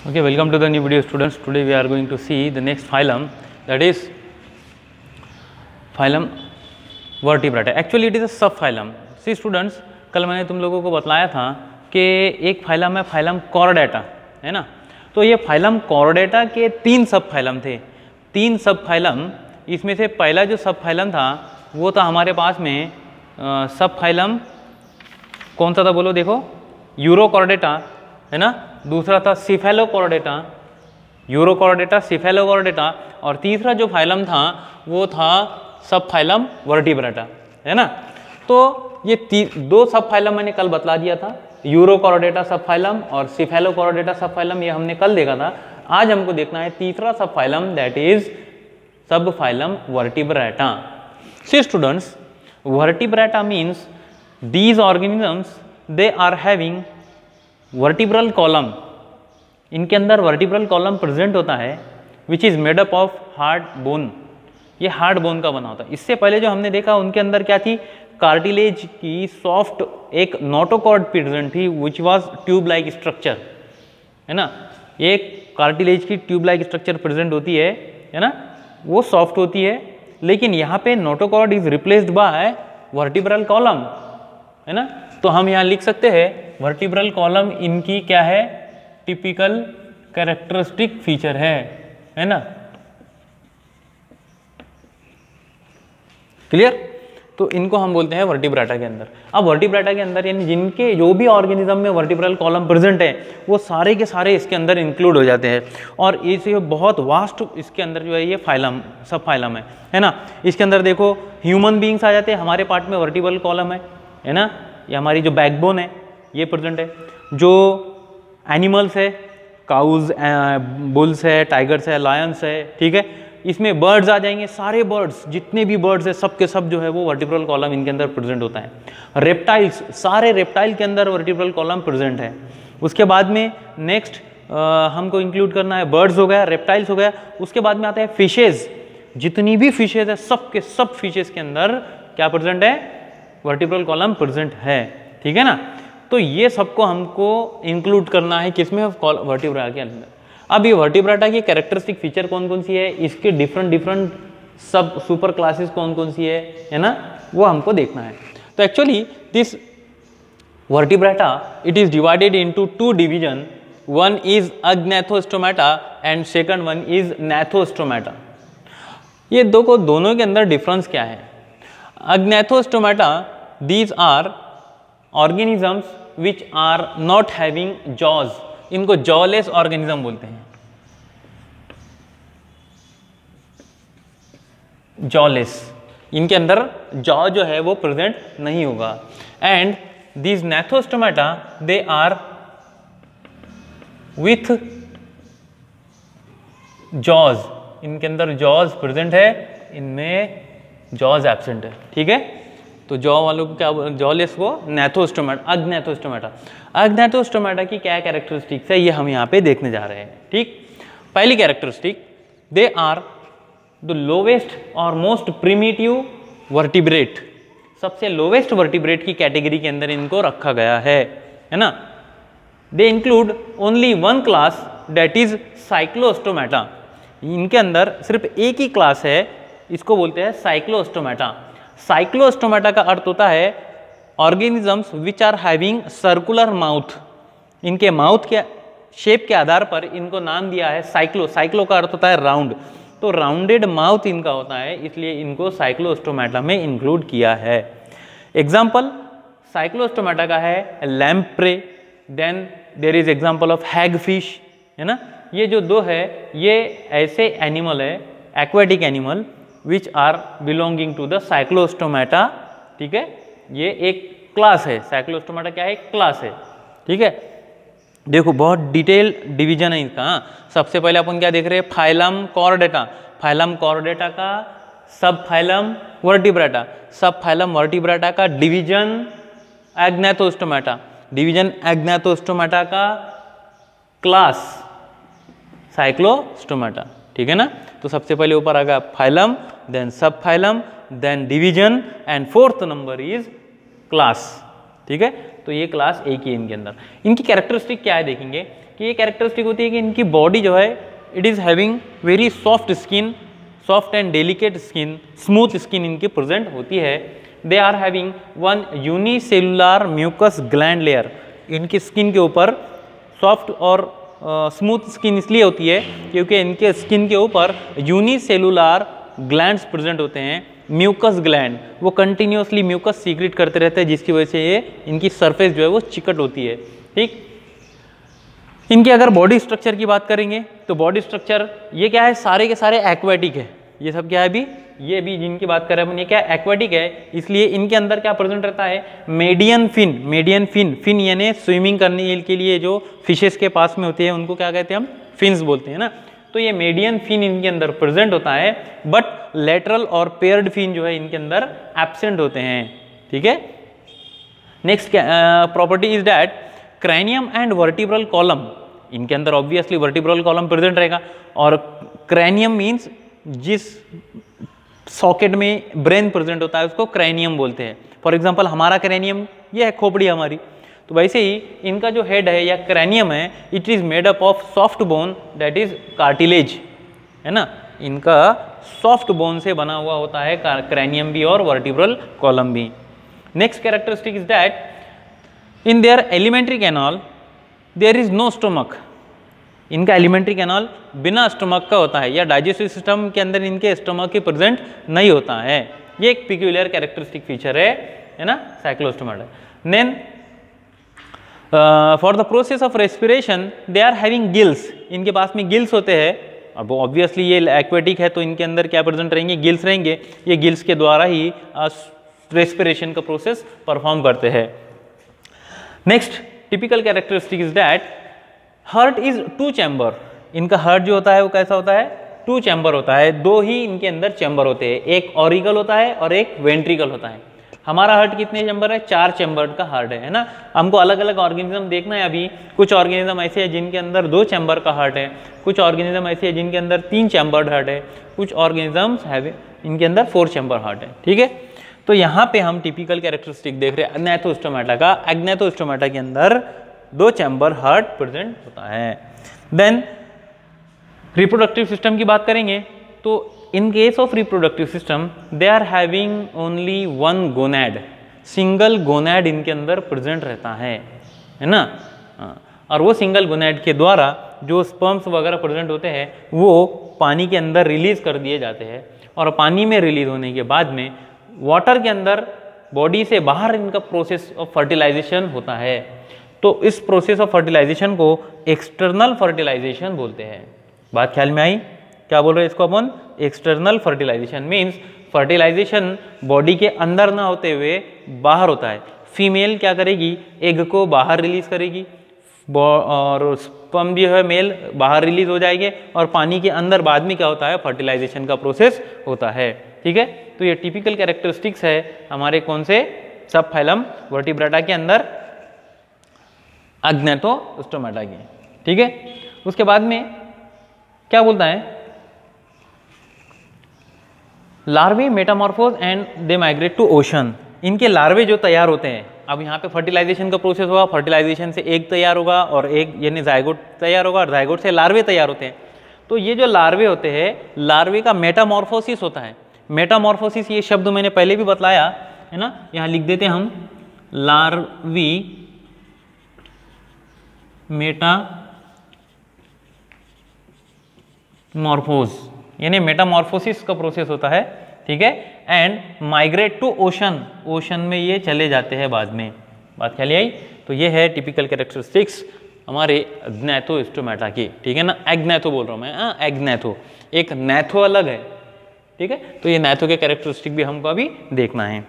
Okay, welcome to the new video students. Today we are going to see the next phylum, that is phylum vertebrata. Actually it is a subphylum. See students, कल मैंने तुम लोगों को बताया था कि एक फाइलम है फाइलम कॉर्डेटा, है ना। तो ये फाइलम कॉर्डेटा के तीन सब फाइलम थे, तीन सब फाइलम। इसमें से पहला जो सब फाइलम था वो था हमारे पास में सब फाइलम कौन सा था बोलो, देखो, यूरोकॉर्डेटा, है ना। दूसरा था सिफेलोकॉर्डेटा, यूरोकॉर्डेटा, सिफेलोकॉर्डेटा, और तीसरा जो फाइलम था वो था सब फाइलम वर्टिब्रेटा, है ना। तो ये दो सब फाइलम मैंने कल बतला दिया था, यूरोकॉर्डेटा सब फाइलम और सिफेलोकॉर्डेटा सब फाइलम, ये हमने कल देखा था। आज हमको देखना है तीसरा subphylum, that is subphylum Vertebrata. See students, Vertebrata means these organisms they are having vertebral column, इनके अंदर वर्टिब्रल कॉलम प्रेजेंट होता है which is made up of hard bone, ये हार्ड बोन का बना होता है। इससे पहले जो हमने देखा उनके अंदर क्या थी, कार्टिलेज की सॉफ्ट एक नोटोकॉर्ड प्रेजेंट थी which was tube like structure, है ना। एक कार्टिलेज की ट्यूब लाइक स्ट्रक्चर प्रेजेंट होती है ना, वो सॉफ्ट होती है, लेकिन यहाँ पे notochord is replaced by vertebral column, है ना। तो हम यहाँ लिख सकते हैं वर्टिब्रल कॉलम इनकी क्या है, टिपिकल कैरेक्टरिस्टिक फीचर है ना। क्लियर। तो इनको हम बोलते हैं वर्टिब्रेटा के अंदर। अब वर्टिब्रेटा के अंदर यानी जिनके जो भी ऑर्गेनिज्म में वर्टिब्रल कॉलम प्रेजेंट है वो सारे के सारे इसके अंदर इंक्लूड हो जाते हैं, और इसे बहुत वास्ट इसके अंदर जो है ये फाइलम सब फाइलम है ना। इसके अंदर देखो ह्यूमन बींग्स आ जाते हैं, हमारे पार्ट में वर्टिब्रल कॉलम है ना। ये हमारी जो बैकबोन है ये प्रेजेंट है। जो एनिमल्स है, काउज, बुल्स है, टाइगर्स है, लायंस है, ठीक है। इसमें बर्ड्स आ जाएंगे, सारे बर्ड्स जितने भी बर्ड्स है सब के सब जो है वो वर्टिब्रल कॉलम इनके अंदर प्रेजेंट होता है। रेप्टाइल्स, सारे रेप्टाइल के अंदर वर्टिब्रल कॉलम प्रेजेंट है। उसके बाद में नेक्स्ट हमको इंक्लूड करना है, बर्ड्स हो गया, रेप्टाइल्स हो गया। उसके बाद में आता है फिशेज, जितनी भी फिशेज है सब के सब फिशेज के अंदर क्या प्रेजेंट है, वर्टिब्रल कॉलम प्रेजेंट है, ठीक है ना। तो ये सबको हमको इंक्लूड करना है किसमें, वर्टिब्रा के अंदर। अब ये वर्टिब्रेटा की कैरेक्टरिस्टिक फीचर कौन कौन सी है, इसके डिफरेंट सब सुपर क्लासेस कौन कौन सी है ना, वो हमको देखना है। तो actually this vertebrata it is divided into two division, one is agnathostomata and second one is gnathostomata. ये दोनों के अंदर डिफरेंस क्या है। Agnathostomata, these are organisms which are not having jaws, इनको जॉलेस ऑर्गेनिज्म बोलते हैं, जॉलेस, इनके अंदर जॉ जो है वो प्रेजेंट नहीं होगा। And these नैथोस्टोमेटा they are with jaws, इनके अंदर जॉज प्रेजेंट है, इनमें जॉज एब्सेंट है, ठीक है। तो जॉ वालों को क्या, जॉलेस को नैथोस्टोमेटा, अग्नैथोस्टोमेटा। अग्नैथोस्टोमेटा की क्या कैरेक्टरिस्टिक्स है ये हम यहाँ पे देखने जा रहे हैं, ठीक। पहली characteristic, they are the lowest और मोस्ट प्रिमिटिव वर्टिब्रेट, सबसे लोवेस्ट वर्टिब्रेट की कैटेगरी के अंदर इनको रखा गया है ना। They include only one class, that is Cyclostomata. इनके अंदर सिर्फ एक ही क्लास है, इसको बोलते हैं साइक्लोस्टोमेटा। साइक्लोस्टोमेटा का अर्थ होता है organisms which are having circular mouth, इनके माउथ के शेप के आधार पर इनको नाम दिया है साइक्लो। साइक्लो का अर्थ होता है राउंड, तो राउंडेड माउथ इनका होता है, इसलिए इनको साइक्लोस्टोमेटा में इंक्लूड किया है। एग्जाम्पल साइक्लोस्टोमेटा का है lamprey, then there is example of hagfish, है ना। ये जो दो है ये ऐसे एनिमल है, aquatic animal which are belonging to the Cyclostomata, ठीक है। ये एक क्लास है, साइक्लोस्टोमेटा क्या है, क्लास है, ठीक है। देखो बहुत डिटेल डिवीजन है इसका। सबसे पहले अपन क्या देख रहे हैं, फाइलम कॉर्डेटा। फाइलम कॉर्डेटा का सब फाइलम वर्टिब्रेटा, सब फाइलम वर्टिब्रेटा का डिवीजन एग्नैथोस्टोमेटा, डिवीजन एग्नैथोस्टोमेटा का क्लास साइक्लोस्टोमेटा, ठीक है ना। तो सबसे पहले ऊपर आ गया phylum, then subphylum, then division, and fourth number is class, ठीक है। तो ये क्लास एक ही इनके अंदर। इनकी कैरेक्टरिस्टिक क्या है देखेंगे, कि ये कैरेक्टरिस्टिक होती है कि इनकी बॉडी जो है it is having very soft skin, soft and delicate skin, smooth skin इनकी प्रेजेंट होती है। They are having one unicellular mucous gland layer, इनकी स्किन के ऊपर सॉफ्ट और स्मूथ स्किन इसलिए होती है क्योंकि इनके स्किन के ऊपर यूनिसेलुलर ग्लैंड्स प्रेजेंट होते हैं। म्यूकस ग्लैंड वो कंटिन्यूसली म्यूकस सीक्रेट करते रहते हैं, जिसकी वजह से ये इनकी सरफेस जो है वो चिकट होती है। ठीक, इनके अगर बॉडी स्ट्रक्चर की बात करेंगे तो बॉडी स्ट्रक्चर ये क्या है, सारे के सारे एक्वेटिक है। ये सब क्या है अभी, ये भी जिनकी बात कर रहे हैं अपन, ये क्या एक्वेटिक है, इसलिए इनके अंदर क्या प्रेजेंट रहता है, median fin. Median fin, fin यानी स्विमिंग करने के लिए जो फिशेस के पास में होती है उनको क्या कहते हैं हम, फिन्स बोलते हैं ना। तो ये मेडियन फिन इनके अंदर प्रेजेंट होता है, बट लेटरल और पेयर्ड फिन जो है इनके अंदर एब्सेंट होते हैं। ठीक है, next property is that cranium and vertebral column, इनके अंदर ऑब्वियसली वर्टिब्रल कॉलम प्रेजेंट रहेगा, और क्रैनियम मीन्स जिस सॉकेट में ब्रेन प्रेजेंट होता है उसको क्रैनियम बोलते हैं। फॉर एग्जांपल हमारा क्रैनियम ये है खोपड़ी हमारी, तो वैसे ही इनका जो हेड है या क्रैनियम है, it is made up of soft bone that is cartilage, है ना। इनका सॉफ्ट बोन से बना हुआ होता है क्रैनियम भी और वर्टिब्रल कॉलम भी। Next characteristic is that in their alimentary canal there is no stomach, इनका एलिमेंट्री कैनाल बिना स्टोमक का होता है, या डाइजेस्टिव सिस्टम के अंदर इनके स्टोमक की प्रेजेंट नहीं होता है। ये एक पिक्यूलियर कैरेक्टरिस्टिक फीचर है ना cyclostomata. Then for the process of respiration they are having gills, इनके पास में गिल्स होते हैं। अब ऑब्वियसली ये एक्वेटिक है तो इनके अंदर क्या प्रेजेंट रहेंगे, गिल्स रहेंगे। ये गिल्स के द्वारा ही रेस्पिरेशन का प्रोसेस परफॉर्म करते हैं। Next typical characteristic is that heart is two chamber, इनका हार्ट जो होता है वो कैसा होता है, टू चैम्बर होता है। दो ही इनके अंदर चैम्बर होते हैं, एक ऑरिकल होता है और एक वेंट्रिकल होता है। हमारा हार्ट कितने चैम्बर है, 4 चैम्बर का हार्ट है ना। हमको अलग अलग ऑर्गेनिज्म देखना है अभी, कुछ ऑर्गेनिज्म ऐसे है जिनके अंदर 2 चैम्बर का हार्ट है, कुछ ऑर्गेनिज्म ऐसे है जिनके अंदर 3 चैम्बर्ड हार्ट है, कुछ ऑर्गेनिजम्स है इनके अंदर 4 चैम्बर हार्ट है। ठीक है, तो यहाँ पे हम टिपिकल कैरेक्टरिस्टिक देख रहे हैं एग्नेथोस्टोमाटा का। एग्नेथोस्टोमाटा के अंदर 2 चैम्बर हार्ट प्रेजेंट होता है। देन रिप्रोडक्टिव सिस्टम की बात करेंगे तो in case of reproductive system they are having only one gonad, single gonad इनके अंदर प्रेजेंट रहता है ना। और वो सिंगल गोनैड के द्वारा जो स्पर्म्स वगैरह प्रेजेंट होते हैं वो पानी के अंदर रिलीज कर दिए जाते हैं, और पानी में रिलीज होने के बाद में वाटर के अंदर बॉडी से बाहर इनका प्रोसेस ऑफ फर्टिलाइजेशन होता है। तो इस प्रोसेस ऑफ फर्टिलाइजेशन को एक्सटर्नल फर्टिलाइजेशन बोलते हैं। बात ख्याल में आई, क्या बोल रहे हैं इसको अपन, external fertilization means fertilization body के अंदर ना होते हुए बाहर होता है। फीमेल क्या करेगी, एग को बाहर रिलीज करेगी और स्पर्म जो है मेल बाहर रिलीज हो जाएंगे, और पानी के अंदर बाद में क्या होता है, फर्टिलाइजेशन का प्रोसेस होता है। ठीक है, तो ये टिपिकल कैरेक्टरिस्टिक्स है हमारे कौन से, सब फाइलम वर्टिब्रेटा के अंदर एग्नेथोस्टोमाटा की। ठीक है, उसके बाद में क्या बोलता है, larvae metamorphose and they migrate to ocean. इनके लार्वे जो तैयार होते हैं, अब यहाँ पे फर्टिलाइजेशन का प्रोसेस होगा, फर्टिलाइजेशन से एग तैयार होगा और एग यानी जायगोट तैयार होगा और जायगोट से लार्वे तैयार होते हैं। तो ये जो लार्वे होते हैं, लार्वे का मेटामॉर्फोसिस होता है। मेटामॉर्फोसिस ये शब्द मैंने पहले भी बतलाया है ना, यहाँ लिख देते हैं हम, लार्वी मेटामॉर्फोज यानी मेटामॉर्फोसिस का प्रोसेस होता है। ठीक है, and migrate to ocean, ocean में ये चले जाते हैं बाद में। बात ख्याल आई, तो ये है टिपिकल कैरेक्टरिस्टिक्स हमारे एग्नेथोस्टोमाटा की। ठीक है ना, एग्नेथो बोल रहा हूँ मैं, एग्नेथो, एक नेथो अलग है। ठीक है, तो ये नेथो के कैरेक्टरिस्टिक भी हमको अभी देखना है।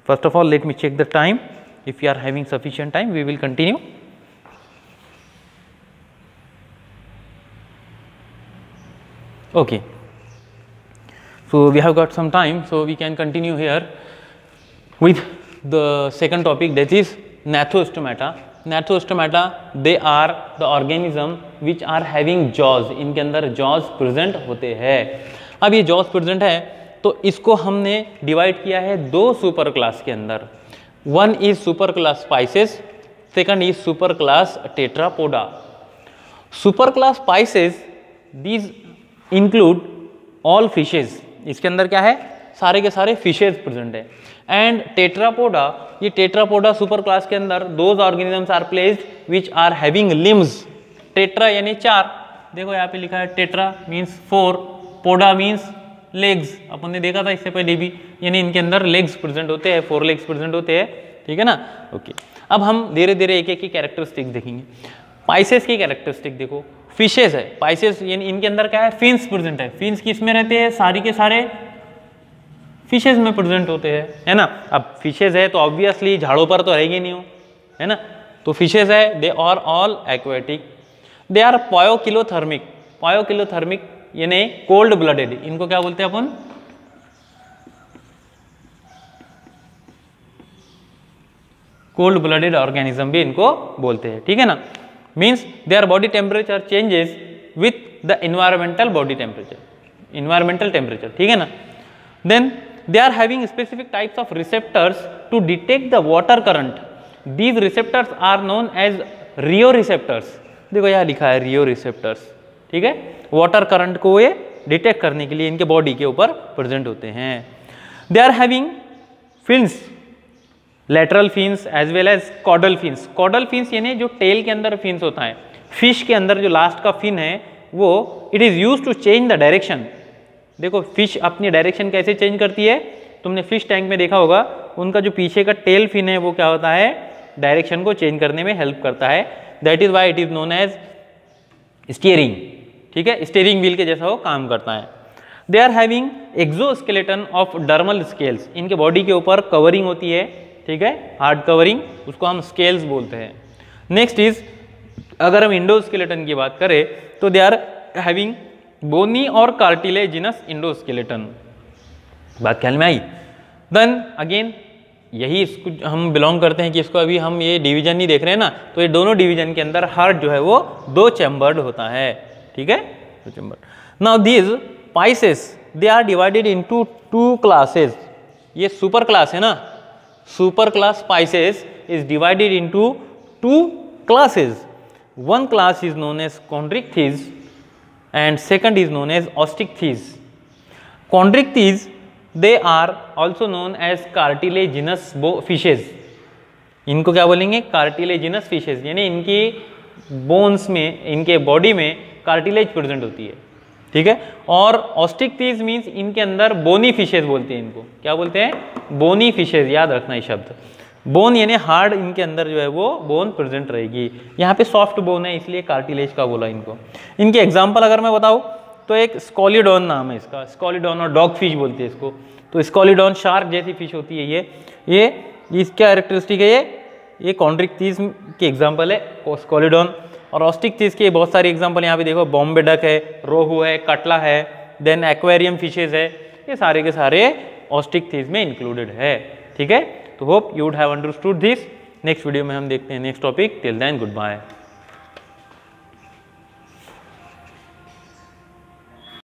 First of all let me check the time, if you are having sufficient time we will continue. Okay, so we have got some time, so we can continue here with the second topic, that is Gnathostomata. Gnathostomata, they are the organism which are having jaws. इनके अंदर jaws present होते हैं। अब ये jaws present है तो इसको हमने डिवाइड किया है 2 सुपर क्लास के अंदर। One is super class Pisces, second is super class Tetrapoda। Super class Pisces these include all fishes, इसके अंदर क्या है, सारे के सारे फिशेज प्रेजेंट है। एंड टेट्रापोडा, ये टेट्रापोडा सुपर क्लास के अंदर those organisms are placed which are having limbs, tetra यानी 4, देखो यहाँ पे लिखा है tetra means 4, poda means legs, अपन ने देखा था इससे पहले भी, यानी इनके अंदर लेग्स प्रेजेंट होते हैं, 4 लेग्स प्रेजेंट होते हैं, ठीक है ना। ओके, अब हम धीरे धीरे एक एक की कैरेक्टरिस्टिक देखेंगे। पाइसेस की कैरेक्टरिस्टिक देखो, फिशेस है, पाइसेस यानी इनके अंदर क्या है, फिन्स प्रेजेंट है। फिन्स किस में रहते हैं, सारी के सारे फिशेज में प्रेजेंट होते हैं, है ना। अब फिशेज है तो ऑब्वियसली झाड़ों पर तो रहेगी नहीं हो, है ना, तो फिशेज है, they are all aquatic, they are poikilothermic, poikilothermic यानी कोल्ड ब्लडेड, इनको क्या बोलते हैं अपन, कोल्ड ब्लडेड ऑर्गेनिज्म भी इनको बोलते हैं, ठीक है ना। Means their body temperature changes with the environmental body temperature, environmental temperature, ठीक है ना। Then they are having specific types of receptors to detect the water current, these receptors are known as rheo receptors, देखो यहाँ लिखा है रियो receptors, ठीक है, water current को ये डिटेक्ट करने के लिए इनके बॉडी के ऊपर प्रेजेंट होते हैं। They are having fins, lateral fins as well as caudal fins, caudal fins यानी जो टेल के अंदर फिन्स होता है, फिश के अंदर जो लास्ट का फिन है वो it is use to change the direction, देखो फिश अपनी डायरेक्शन कैसे चेंज करती है, तुमने फिश टैंक में देखा होगा, उनका जो पीछे का टेल फिन है वो क्या होता है, डायरेक्शन को चेंज करने में हेल्प करता है, that is why it is known as steering, ठीक है, स्टीयरिंग व्हील के जैसा वो काम करता है। They are having exoskeleton of dermal scales, इनके बॉडी के ऊपर कवरिंग होती है, ठीक है, हार्ड कवरिंग, उसको हम स्केल्स बोलते हैं। नेक्स्ट इज, अगर हम इंडोस्केलेटन की बात करें तो दे आर हैविंग बोनी और कार्टिलेजिनस इंडोस्केलेटन, बात ख्याल में आई। देन अगेन यही इसको हम बिलोंग करते हैं कि इसको अभी हम ये डिवीजन नहीं देख रहे हैं ना, तो ये दोनों डिवीजन के अंदर हार्ट जो है वो 2 चैम्बर्ड होता है, ठीक है, 2 chambered. Now these pisces they are divided into 2 classes, ये सुपर क्लास है ना, super class pisces is divided into 2 classes, one class is known as chondrichthyes and second is known as osteichthyes. Chondrichthyes, they are also known as cartilaginous fishes, इनको क्या बोलेंगे, cartilaginous fishes, यानी इनकी bones में, इनके body में cartilage present होती है, ठीक है। और ऑस्टिक्थीज मीन्स इनके अंदर बोनी फिशेज बोलते हैं, इनको क्या बोलते हैं, बोनी फिशेज, याद रखना ये शब्द, बोन यानी हार्ड, इनके अंदर जो है वो बोन प्रेजेंट रहेगी, यहाँ पे सॉफ्ट बोन है इसलिए कार्टिलेज का बोला इनको। इनके एग्जांपल अगर मैं बताऊँ तो एक स्कॉलिडॉन नाम है इसका, स्कॉलिडॉन और डॉग फिश बोलते हैं इसको, तो स्कॉलिडॉन शार्क जैसी फिश होती है ये इसका कैरेक्टरिस्टिक है, ये कॉन्ड्रिक्थीज के एग्जाम्पल है स्कॉलिडॉन। और ऑस्टिक्थीज के बहुत सारे एग्जाम्पल यहाँ पे देखो, बॉम्बे डक है, रोहू है, कटला है, देन एक्वेरियम फिशेज है, ये सारे के सारे ऑस्टिक्थीज में इंक्लूडेड है, ठीक है। तो hope you would have understood this. Next video में हम देखते हैं next topic, till then good bye.